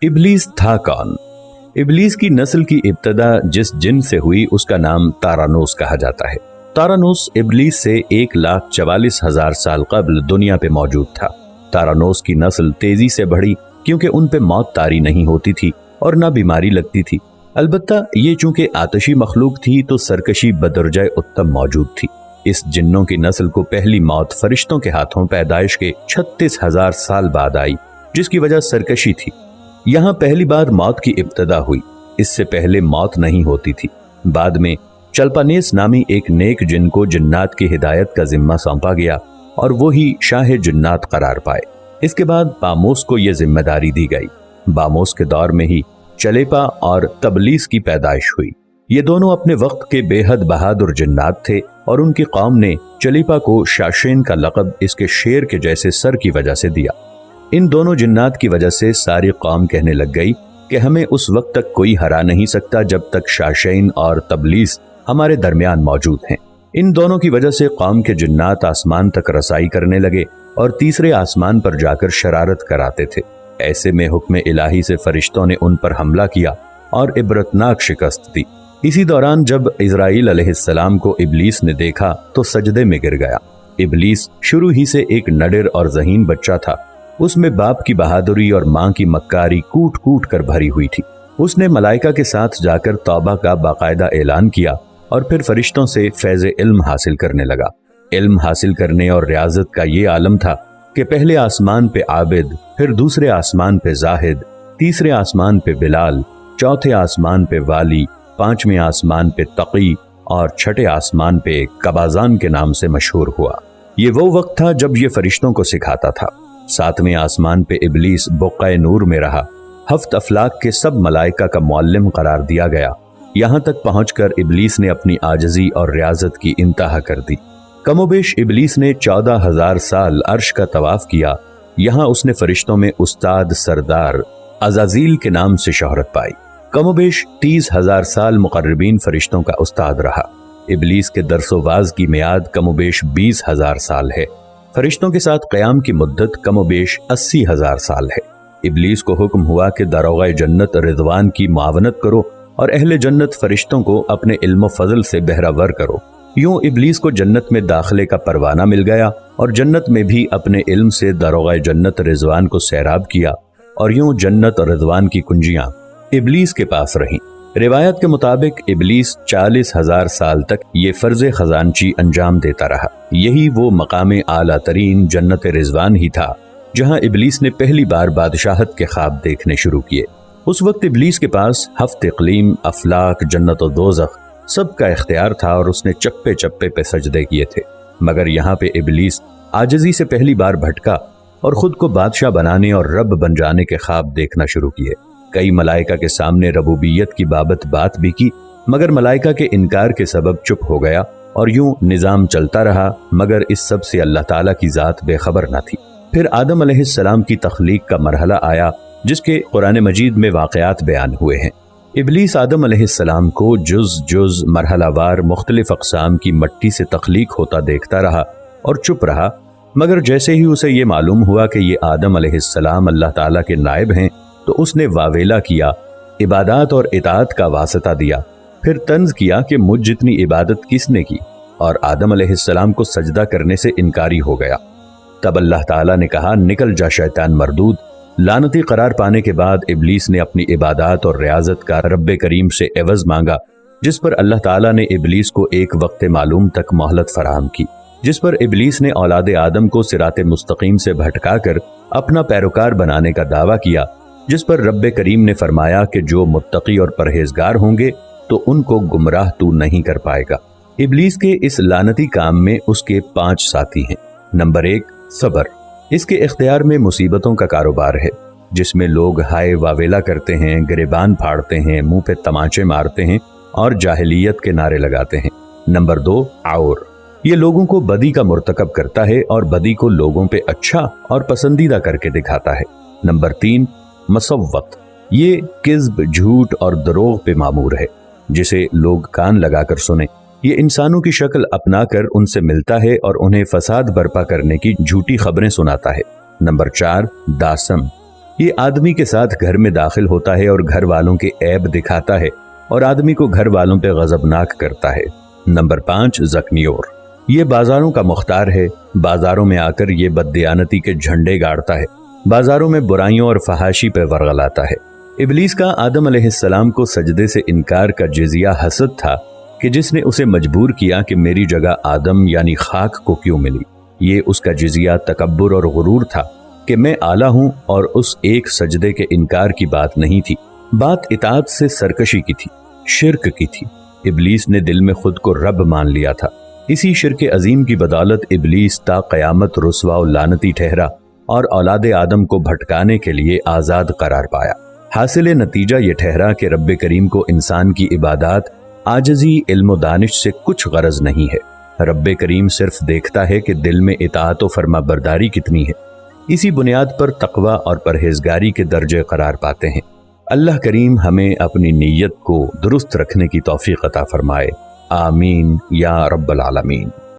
इब्लीस था कौन? इब्लीस की नस्ल की इब्तदा जिस जिन से हुई उसका नाम तारानूस कहा जाता है। तारानूस इब्लीस से 1,44,000 साल कबल दुनिया पे मौजूद था। तारानूस की नस्ल तेजी से बढ़ी क्योंकि उन पे मौत तारी नहीं होती थी और ना बीमारी लगती थी। अलबत्ता ये चूंकि आतशी मखलूक थी तो सरकशी बदरजाए उत्तम मौजूद थी। इस जिन्नों की नस्ल को पहली मौत फरिश्तों के हाथों पैदाइश के 36,000 साल बाद आई, जिसकी वजह सरकशी थी। यहाँ पहली बार मौत की इब्तदा हुई। इससे पहले मौत नहीं होती थी। बाद में चल्पानेस नामी एक नेक जिन को जिन्नात की हिदायत का जिम्मा सौंपा गया और वो ही शाह जिन्नात करार पाए। इसके बाद बामोस को यह जिम्मेदारी दी गई। बामोस के दौर में ही चलेपा और तबलीस की पैदाइश हुई। ये दोनों अपने वक्त के बेहद बहादुर जिन्नात थे और उनकी कौम ने चलेपा को शाशेन का लक़ब इसके शेर के जैसे सर की वजह से दिया। इन दोनों जिन्नात की वजह से सारी कौम कहने लग गई कि हमें उस वक्त तक कोई हरा नहीं सकता जब तक शाशेन और तबलीस हमारे दरमियान मौजूद हैं। इन दोनों की वजह से कौम के जिन्नात आसमान तक रसाई करने लगे और तीसरे आसमान पर जाकर शरारत कराते थे। ऐसे में हुक्म इलाही से फरिश्तों ने उन पर हमला किया और इबरतनाक शिकस्त दी। इसी दौरान जब इज़राइल अलैहिस्सलाम को इब्लीस ने देखा तो सजदे में गिर गया। इब्लीस शुरू ही से एक नडर और ज़हीन बच्चा था। उसमें बाप की बहादुरी और माँ की मक्कारी कूट कूट कर भरी हुई थी। उसने मलाइका के साथ जाकर तौबा का बाकायदा ऐलान किया और फिर फरिश्तों से फैज़ इल्म हासिल करने लगा। इल्म हासिल करने और रियाजत का ये आलम था कि पहले आसमान पे आबिद, फिर दूसरे आसमान पे जाहिद, तीसरे आसमान पे बिलाल, चौथे आसमान पे वाली, पांचवें आसमान पे तकी और छठे आसमान पे कबाजान के नाम से मशहूर हुआ। ये वो वक्त था जब ये फरिश्तों को सिखाता था। सातवें आसमान पे इब्लीस बुक़्क़ाए नूर में रहा। हफ्त अफलाक के सब मलाइका का मुअल्लिम करार दिया गया। यहाँ तक पहुंचकर इब्लीस ने अपनी आजजी और रियाजत की इंतहा कर दी। कमोबेश इब्लीस ने 14,000 साल अर्श का तवाफ किया। यहाँ उसने फरिश्तों में उस्ताद सरदार अज़ाज़ील के नाम से शोहरत पाई। कमोबेश 30,000 साल मुक़र्रबीन फरिश्तों का उस्ताद रहा। इब्लीस के दरसोवाज की मियाद कमोबेश 20,000 साल है। फरिश्तों के साथ क़याम की मुद्दत कमोबेश 80,000 साल है। इब्लीस को हुक्म हुआ कि दारोगा जन्नत रिज़वान की मुआवनत करो और अहले जन्नत फरिश्तों को अपने इल्म फजल से बहरावर करो। यूं इब्लीस को जन्नत में दाखिले का परवाना मिल गया और जन्नत में भी अपने इल्म से दारोगा जन्नत रिज़वान को सैराब किया और यूं जन्नत और रिज़वान की कुंजियां इब्लीस के पास रहीं। रिवायत के मुताबिक इब्लीस 40,000 साल तक ये फर्ज खजानची अंजाम देता रहा। यही वो मकाम आला तरीन जन्नत रिज़वान ही था जहां इब्लीस ने पहली बार बादशाहत के ख्वाब देखने शुरू किए। उस वक्त इब्लीस के पास हफ्त इक़लीम, अफलाक, जन्नत और दोज़ख सबका इख्तियार था और उसने चप्पे चप्पे पे सजदे किए थे। मगर यहाँ पे इब्लीस आजिज़ी से पहली बार भटका और खुद को बादशाह बनाने और रब बन जाने के ख्वाब देखना शुरू किए। कई मलाइका के सामने रबूबियत की बाबत बात भी की, मगर मलाइका के इनकार के सबब चुप हो गया और यूं निज़ाम चलता रहा। मगर इस सब से अल्लाह ताला की ज़ात बेखबर न थी। फिर आदम अलैहिस्सलाम की तख्लीक का मरहला आया जिसके कुरान मजीद में वाक़यात बयान हुए हैं। इब्लीस आदम अलैहिस्सलाम को जुज़ जुज़ मरहलावार मुख्तलिफ अक़साम की मट्टी से तख्लीक होता देखता रहा और चुप रहा। मगर जैसे ही उसे ये मालूम हुआ कि ये आदम अलैहिस्सलाम अल्लाह ताला के नायब हैं तो उसने वावेला किया, इबादत और इताअत का वास्ता दिया। फिर तंज किया कि मुझ जितनी इबादत किसने की, और आदम अलैहिस्सलाम को सजदा करने से इनकारी हो गया। तब अल्लाह ताला ने कहा, निकल जा शैतान मरदूद। लानती करार पाने के बाद इब्लीस ने अपनी इबादत और रियाजत का रब्बे करीम से एवज मांगा, जिस पर अल्लाह ताला ने इब्लीस को एक वक्त मालूम तक मोहलत फराहम की, जिस पर इब्लीस ने औलाद आदम को सिराते मुस्तकीम से भटका कर अपना पैरोकार बनाने का दावा किया, जिस पर रब्बे करीम ने फरमाया कि जो मुत्तकी और परहेजगार होंगे तो उनको गुमराह तू नहीं कर पाएगा। इब्लीस के इस लानती काम में उसके 5 साथी हैं। नंबर 1, सब्र। इसके इख्तियार में मुसीबतों का कारोबार है, जिसमें लोग हाय वावेला करते हैं, गिरेबान फाड़ते हैं, मुंह पे तमाचे मारते हैं और जाहिलियत के नारे लगाते हैं। नंबर 2, और ये लोगों को बदी का मुर्तकब करता है और बदी को लोगों पे अच्छा और पसंदीदा करके दिखाता है। नंबर 3, मसव्वत। ये किज़्ब, झूठ और दरोग पे मामूर है, जिसे लोग कान लगाकर सुने। ये इंसानों की शक्ल अपनाकर उनसे मिलता है और उन्हें फसाद बर्पा करने की झूठी खबरें सुनाता है। नंबर 4, दासम। یہ آدمی کے ساتھ گھر میں داخل ہوتا ہے اور گھر والوں کے عیب دکھاتا ہے اور آدمی کو گھر والوں پہ غضبناک کرتا ہے۔ نمبر 5 ذکنیور، یہ بازاروں کا مختار ہے، بازاروں میں آ کر یہ بددیانتی کے جھنڈے گاڑتا ہے، بازاروں میں برائیوں اور فحاشی پہ ورغلاتا ہے۔ ابلیس کا آدم علیہ السلام کو سجدے سے انکار کا جزیہ حسد تھا کہ جس نے اسے مجبور کیا کہ میری جگہ آدم یعنی خاک کو کیوں ملی۔ یہ اس کا جزیہ تکبر اور غرور تھا کہ میں اعلیٰ ہوں، اور اس ایک سجدے کے انکار کی بات نہیں تھی، بات اطاعت سے سرکشی کی تھی، شرک کی تھی۔ ابلیس نے دل میں خود کو رب مان لیا تھا۔ اسی شرک عظیم کی بدولت ابلیس تا قیامت رسوا و لعنتی ٹھہرا اور اولاد آدم کو بھٹکانے کے لیے آزاد قرار پایا۔ حاصل نتیجہ یہ ٹھہرا کہ رب کریم کو انسان کی عبادات، عاجزی، علم و دانش سے کچھ غرض نہیں ہے۔ رب کریم صرف دیکھتا ہے کہ دل میں اطاعت و فرما برداری کتنی ہے۔ اسی بنیاد پر تقوی اور پرہیزگاری کے درجے قرار پاتے ہیں۔ اللہ کریم ہمیں اپنی نیت کو درست رکھنے کی توفیق عطا فرمائے، آمین یا رب العالمین۔